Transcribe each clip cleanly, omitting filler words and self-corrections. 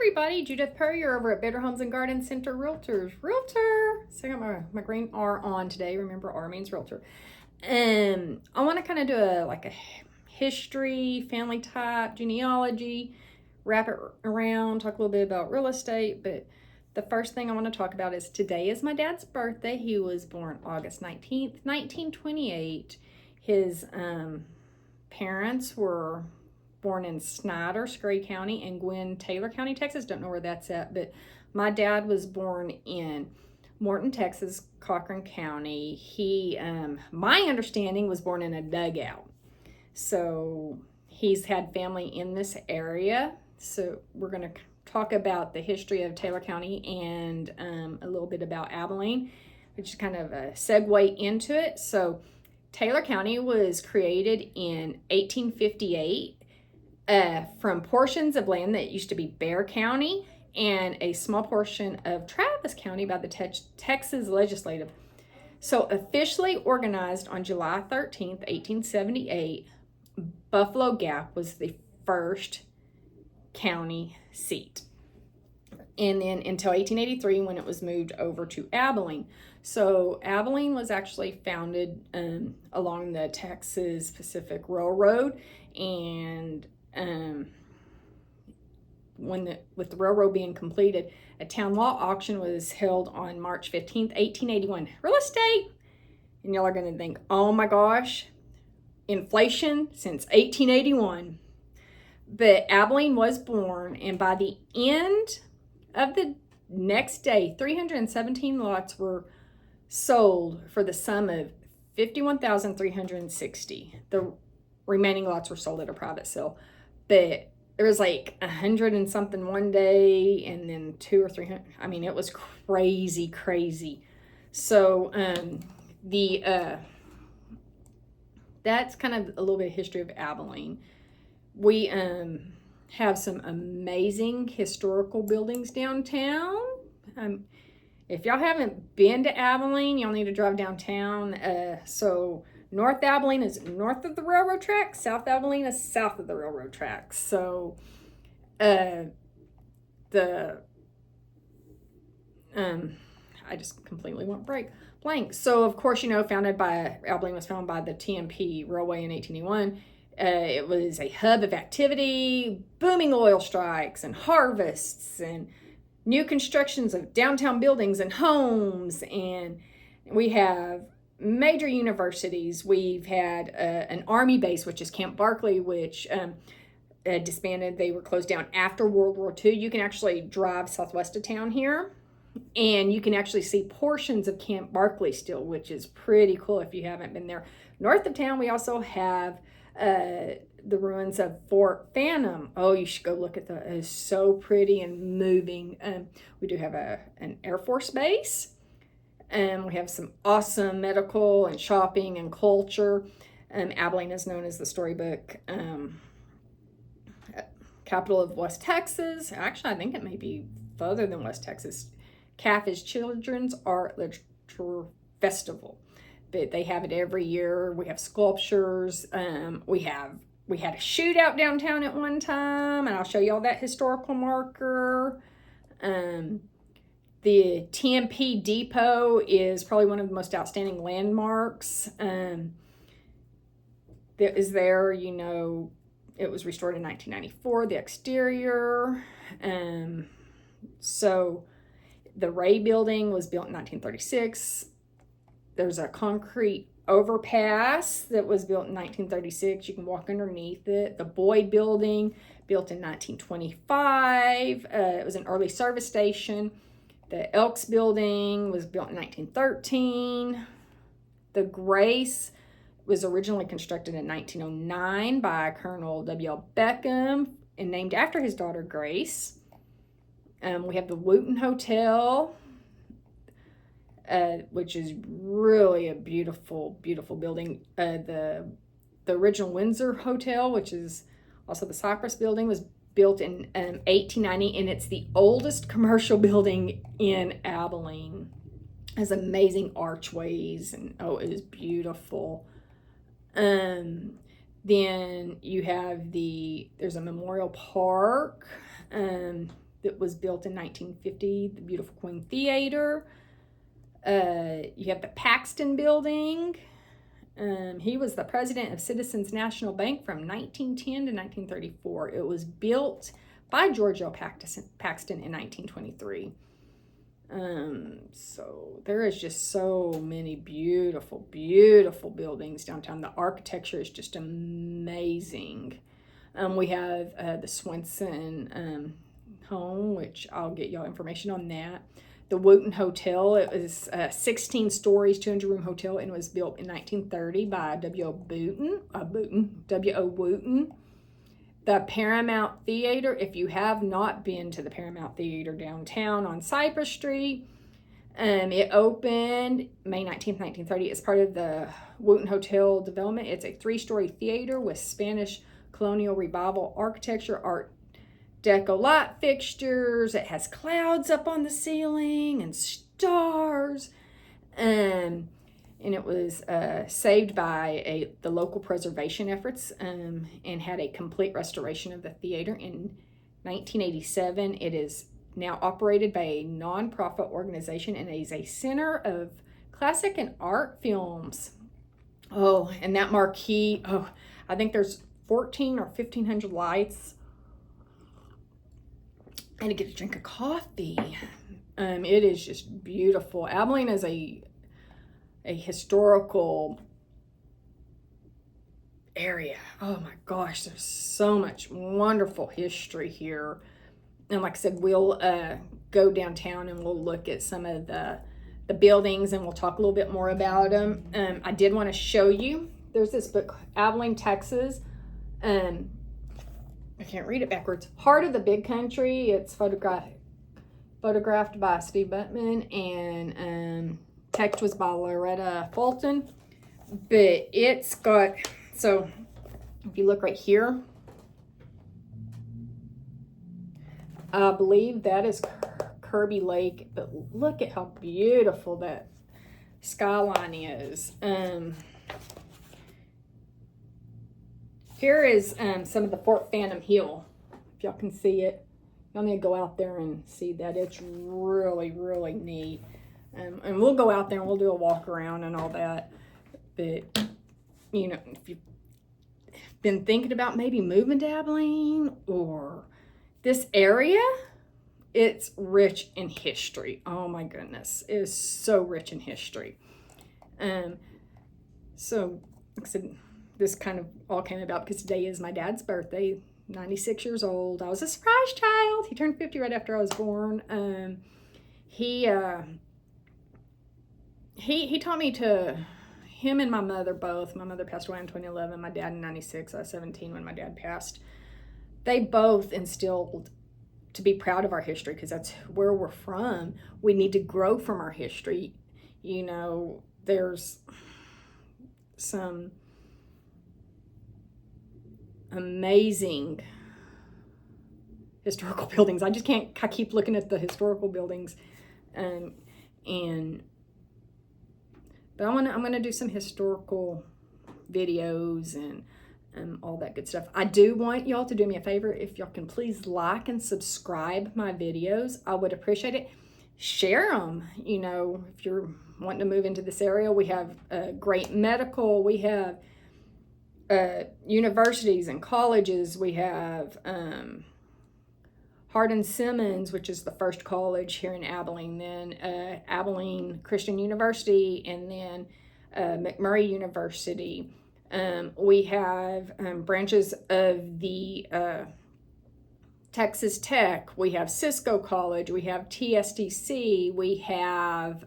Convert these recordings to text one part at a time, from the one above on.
everybody, Judith Purrier over at Better Homes and Garden Center Realtors. Realtor! So I got my green R on today. Remember, R means realtor. I want to kind of do a history, family type, genealogy, wrap it around, talk a little bit about real estate. But the first thing I want to talk about is today is my dad's birthday. He was born August 19th, 1928. His parents were born in Snyder, Scurry County, and Gwynn, Taylor County, Texas. Don't know where that's at, but my dad was born in Morton, Texas, Cochran County. He, my understanding, was born in a dugout. So he's had family in this area. So we're going to talk about the history of Taylor County and a little bit about Abilene, which is kind of a segue into it. So Taylor County was created in 1858 from portions of land that used to be Bear County and a small portion of Travis County by the Texas Legislative. So officially organized on July 13th, 1878, Buffalo Gap was the first county seat. And then until 1883 when it was moved over to Abilene. So Abilene was actually founded along the Texas Pacific Railroad, and with the railroad being completed, a town law auction was held on March 15th, 1881. Real estate! And y'all are going to think, oh my gosh, inflation since 1881. But Abilene was born, and by the end of the next day, 317 lots were sold for the sum of $51,360. The remaining lots were sold at a private sale, but there was like 100 and something one day, and then 200 or 300. I mean, it was crazy. So that's kind of a little bit of history of Abilene. We have some amazing historical buildings downtown. If y'all haven't been to Abilene, y'all need to drive downtown. So North Abilene is north of the railroad tracks. South Abilene is south of the railroad tracks. So I just completely went blank. So of course, Abilene was founded by the TMP Railway in 1881. It was a hub of activity, booming oil strikes and harvests and new constructions of downtown buildings and homes. And we have major universities. We've had an army base, which is Camp Barkley, which disbanded. They were closed down after World War II. You can actually drive southwest of town here, and you can actually see portions of Camp Barkley still, which is pretty cool if you haven't been there. North of town, we also have the ruins of Fort Phantom. Oh, you should go look at that. It is so pretty and moving. We do have an Air Force base. We have some awesome medical and shopping and culture. Abilene is known as the storybook capital of West Texas. Actually, I think it may be further than West Texas. CAF is Children's Art Literature Festival. But they have it every year. We have sculptures. We had a shootout downtown at one time, and I'll show you all that historical marker. The TMP Depot is probably one of the most outstanding landmarks. That is there. It was restored in 1994. The exterior. So the Ray Building was built in 1936. There's a concrete overpass that was built in 1936. You can walk underneath it. The Boyd Building, built in 1925. It was an early service station. The Elks Building was built in 1913. The Grace was originally constructed in 1909 by Colonel W.L. Beckham and named after his daughter Grace. We have the Wooten Hotel, which is really a beautiful building. The original Windsor Hotel, which is also the Cypress Building, was built in 1890, and it's the oldest commercial building in Abilene. It has amazing archways, and it is beautiful. Then you have there's a memorial park. that was built in 1950, the beautiful Queen Theater. You have the Paxton Building. He was the president of Citizens National Bank from 1910 to 1934. It was built by George L. Paxton in 1923. So there is just so many beautiful, beautiful buildings downtown. The architecture is just amazing. We have the Swenson home, which I'll get y'all information on that. The Wooten Hotel, it was 16 stories, 200-room hotel, and it was built in 1930 by W.O. Wooten. The Paramount Theater, if you have not been to the Paramount Theater downtown on Cypress Street, it opened May 19th, 1930. It's part of the Wooten Hotel development. It's a 3-story theater with Spanish colonial revival architecture, Art Deco light fixtures. It has clouds up on the ceiling and stars. And it was saved by the local preservation efforts and had a complete restoration of the theater in 1987. It is now operated by a nonprofit organization and is a center of classic and art films. Oh, and that marquee, I think there's 14 or 1,500 lights. And to get a drink of coffee. It is just beautiful. Abilene is a historical area. Oh my gosh, there's so much wonderful history here. And like I said, we'll go downtown and we'll look at some of the buildings and we'll talk a little bit more about them. I did want to show you, there's this book, Abilene, Texas. I can't read it backwards. Heart of the Big Country. It's photographed by Steve Buttman, and text was by Loretta Fulton. But it's got, so if you look right here, I believe that is Kirby Lake, but look at how beautiful that skyline is. Here is some of the Fort Phantom Hill, if y'all can see it. Y'all need to go out there and see that. It's really, really neat. And we'll go out there and we'll do a walk around and all that. But, you know, if you've been thinking about maybe moving to Abilene or this area, it's rich in history. Oh my goodness. It is so rich in history. So, like I said, this kind of all came about because today is my dad's birthday, 96 years old. I was a surprise child. He turned 50 right after I was born. He taught me to, him and my mother both, my mother passed away in 2011, my dad in 96, I was 17 when my dad passed. They both instilled to be proud of our history because that's where we're from. We need to grow from our history. You know, there's some amazing historical buildings. I keep looking at the historical buildings, but I'm gonna do some historical videos and all that good stuff. I do want y'all to do me a favor. If y'all can please like and subscribe my videos, I would appreciate it. Share them. You know, if you're wanting to move into this area, we have great medical. We have universities and colleges. We have Hardin-Simmons, which is the first college here in Abilene, then Abilene Christian University, and then McMurray University. We have branches of the Texas Tech. We have Cisco College. We have TSTC. We have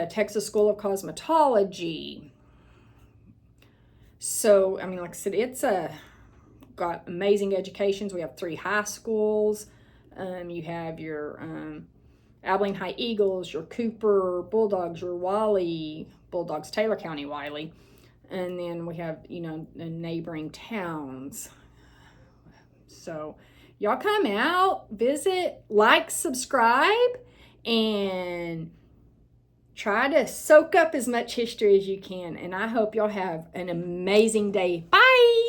Texas School of Cosmetology. So, I mean, like I said, it's got amazing educations. We have 3 high schools. You have your Abilene High Eagles, your Cooper Bulldogs, your Wiley Bulldogs, Taylor County Wiley. And then we have, you know, the neighboring towns. So, y'all come out, visit, like, subscribe, and try to soak up as much history as you can. And I hope y'all have an amazing day. Bye!